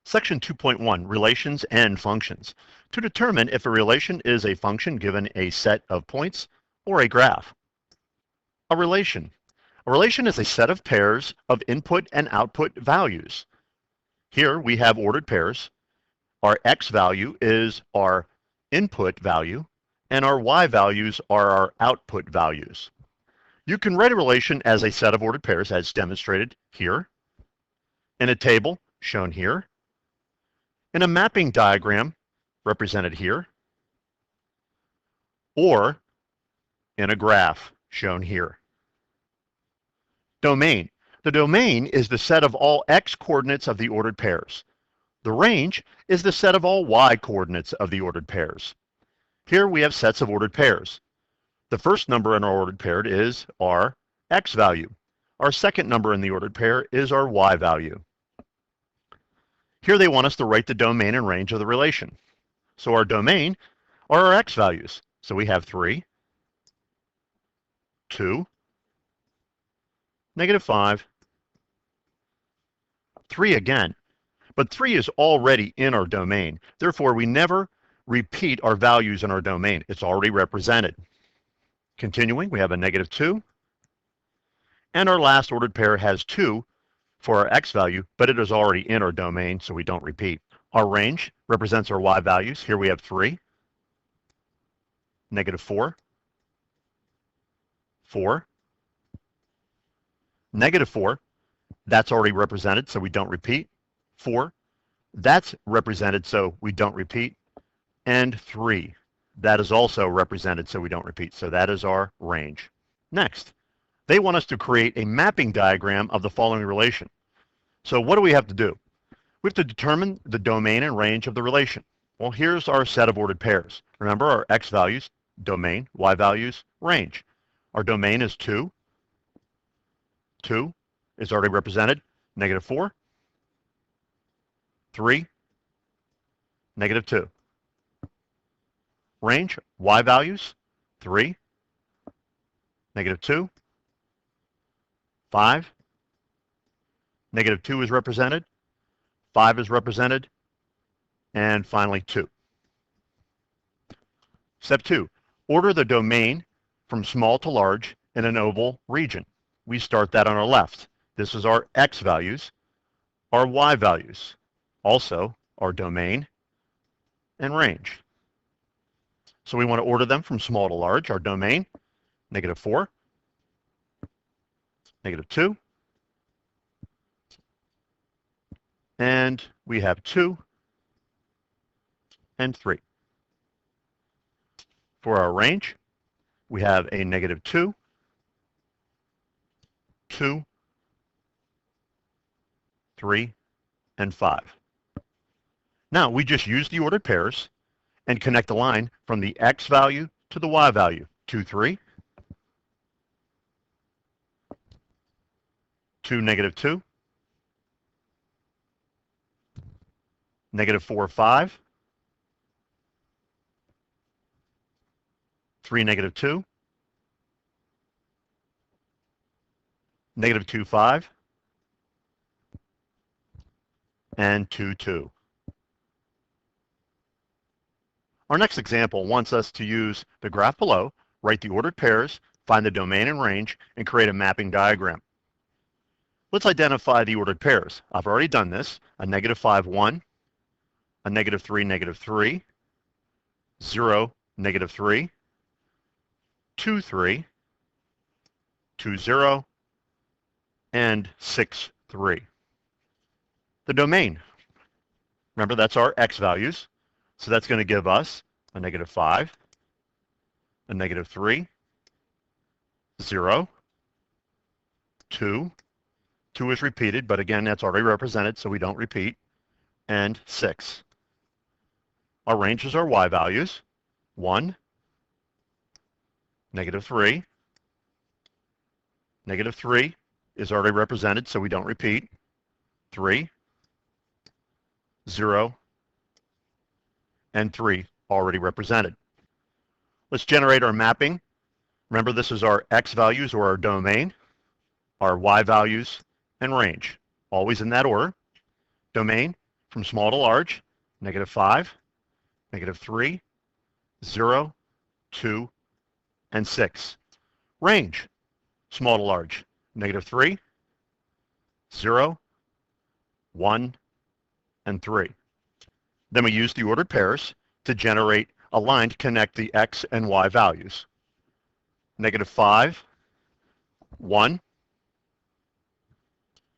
Section 2.1, Relations and Functions. To determine if a relation is a function given a set of points or a graph. A relation. A relation is a set of pairs of input and output values. Here we have ordered pairs. Our x value is our input value, and our y values are our output values. You can write a relation as a set of ordered pairs as demonstrated here, in a table shown here, in a mapping diagram represented here, or in a graph shown here. Domain. The domain is the set of all x coordinates of the ordered pairs. The range is the set of all y coordinates of the ordered pairs. Here we have sets of ordered pairs. The first number in our ordered pair is our x value. Our second number in the ordered pair is our y value. Here they want us to write the domain and range of the relation. So our domain are our x values. So we have 3, 2, -5, 3 again. But 3 is already in our domain. Therefore, we never repeat our values in our domain. It's already represented. Continuing, we have a -2. And our last ordered pair has 2 for our x value, but it is already in our domain, so we don't repeat. Our range represents our y values. Here we have 3, -4, 4, -4. That's already represented, so we don't repeat. 4, that's represented, so we don't repeat. And 3, that is also represented, so we don't repeat. So that is our range. Next, they want us to create a mapping diagram of the following relation. So what do we have to do? We have to determine the domain and range of the relation. Well, here's our set of ordered pairs. Remember our x values, domain, y values, range. Our domain is 2. 2 is already represented. -4, 3, -2. Range, y values, 3, -2, 5, -2 is represented, 5 is represented, and finally 2. Step 2, order the domain from small to large in an oval region. We start that on our left. This is our x values, our y values, also our domain and range. So we want to order them from small to large. Our domain, -4, -2, and we have 2 and 3. For our range, we have a -2, 2, 3, and 5. Now we just use the ordered pairs and connect a line from the x value to the y value. 2, 3, 2, -2, -4, 5, 3, -2, -2, 5, and 2, 2. Our next example wants us to use the graph below, write the ordered pairs, find the domain and range, and create a mapping diagram. Let's identify the ordered pairs. I've already done this. A -5, 1, a -3, -3, 0, -3, 2, 3, 2, 0, and 6, 3. The domain. Remember, that's our x values. So that's going to give us a -5, a -3, 0, 2, 2 is repeated, but again, that's already represented, so we don't repeat, and 6. Our ranges are y values, 1, -3, -3 is already represented, so we don't repeat, 3, 0, and 3 already represented. Let's generate our mapping. Remember, this is our x values or our domain, our y values, and range, always in that order. Domain from small to large, -5, -3, 0, 2, and 6. Range, small to large, -3, 0, 1, and 3. Then we use the ordered pairs to generate a line to connect the x and y values. -5, 1,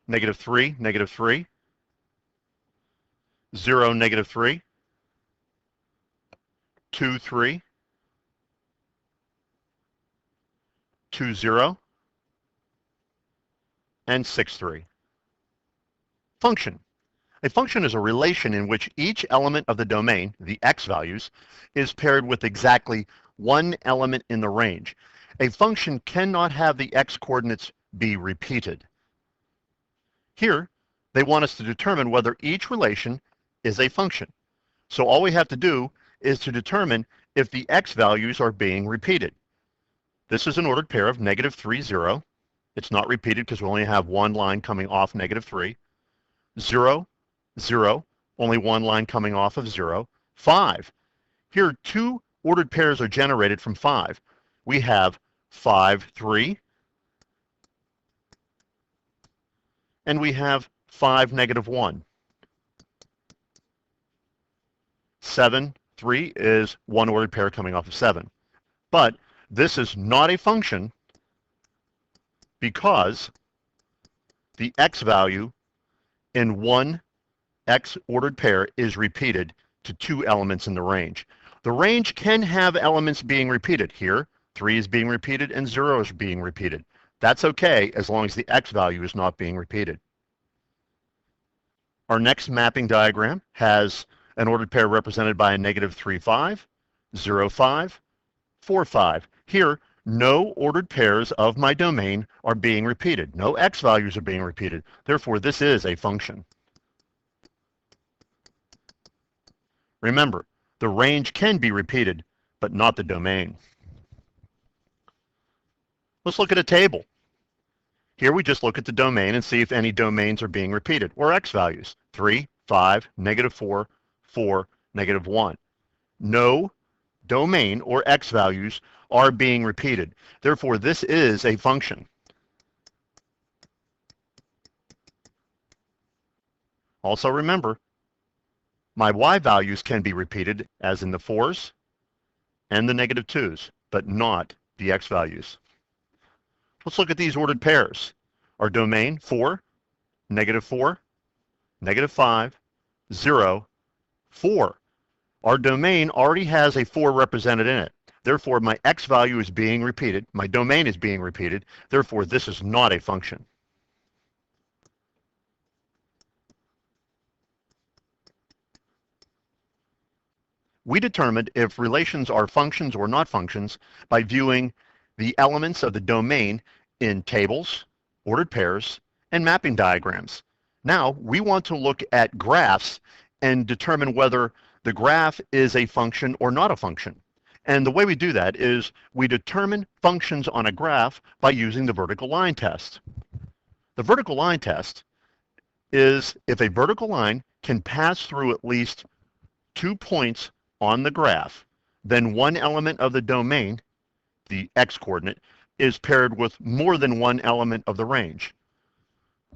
-3, -3, 0, -3, 2, 3, 2, 0, and 6, 3. Function. A function is a relation in which each element of the domain, the x values, is paired with exactly one element in the range. A function cannot have the x coordinates be repeated. Here, they want us to determine whether each relation is a function. So all we have to do is to determine if the x values are being repeated. This is an ordered pair of -3, 0. It's not repeated because we only have one line coming off -3. 0, 0, only one line coming off of 0. 5. Here, two ordered pairs are generated from 5. We have 5, 3, and we have 5, -1. 7, 3 is one ordered pair coming off of 7. But this is not a function because the x value in one x ordered pair is repeated to two elements in the range. The range can have elements being repeated. Here, 3 is being repeated and 0 is being repeated. That's okay as long as the x value is not being repeated. Our next mapping diagram has an ordered pair represented by a -3, 5, 0, 5, 4, 5. Here, no ordered pairs of my domain are being repeated. No x values are being repeated. Therefore, this is a function. Remember, the range can be repeated, but not the domain. Let's look at a table. Here we just look at the domain and see if any domains are being repeated, or x values. 3, 5, -4, 4, -1. No domain or x values are being repeated. Therefore, this is a function. Also remember, my y values can be repeated as in the 4s and the -2s, but not the x values. Let's look at these ordered pairs. Our domain, 4, -4, -5, 0, 4. Our domain already has a 4 represented in it. Therefore, my x value is being repeated. My domain is being repeated. Therefore, this is not a function. We determined if relations are functions or not functions by viewing the elements of the domain in tables, ordered pairs, and mapping diagrams. Now, we want to look at graphs and determine whether the graph is a function or not a function. And the way we do that is we determine functions on a graph by using the vertical line test. The vertical line test is if a vertical line can pass through at least 2 points on the graph, then one element of the domain, the x-coordinate, is paired with more than one element of the range,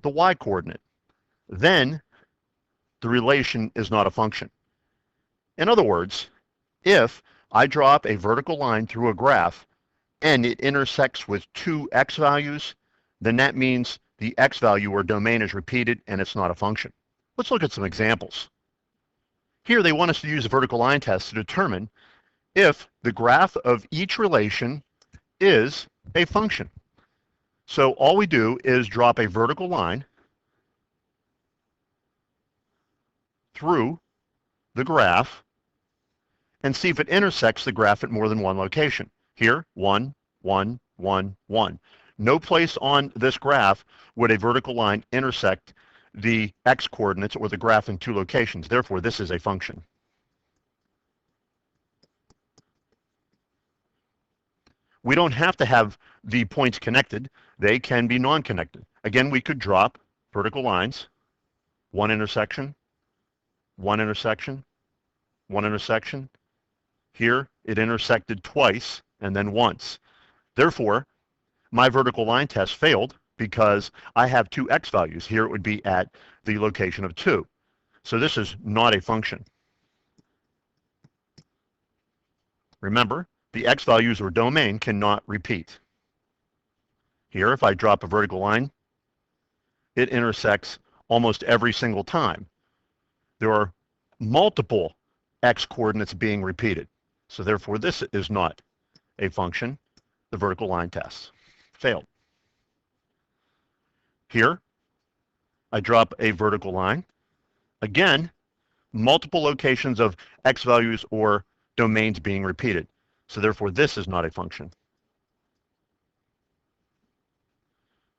the y-coordinate. Then the relation is not a function. In other words, if I drop a vertical line through a graph and it intersects with two x values, then that means the x value or domain is repeated and it's not a function. Let's look at some examples. Here they want us to use the vertical line test to determine if the graph of each relation is a function. So all we do is drop a vertical line through the graph and see if it intersects the graph at more than one location. Here, 1, 1, 1, 1. No place on this graph would a vertical line intersect the x-coordinates or the graph in two locations. Therefore, this is a function. We don't have to have the points connected. They can be non-connected. Again, we could drop vertical lines, one intersection, one intersection, one intersection. Here, it intersected twice and then once. Therefore, my vertical line test failed because I have two x values. Here it would be at the location of 2. So this is not a function. Remember, the x values or domain cannot repeat. Here, if I drop a vertical line, it intersects almost every single time. There are multiple x coordinates being repeated. So therefore, this is not a function. The vertical line test failed. Here, I drop a vertical line. Again, multiple locations of x values or domains being repeated. So therefore, this is not a function.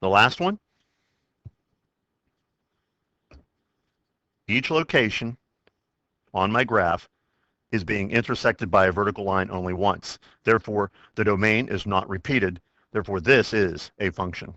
The last one, each location on my graph is being intersected by a vertical line only once. Therefore, the domain is not repeated. Therefore, this is a function.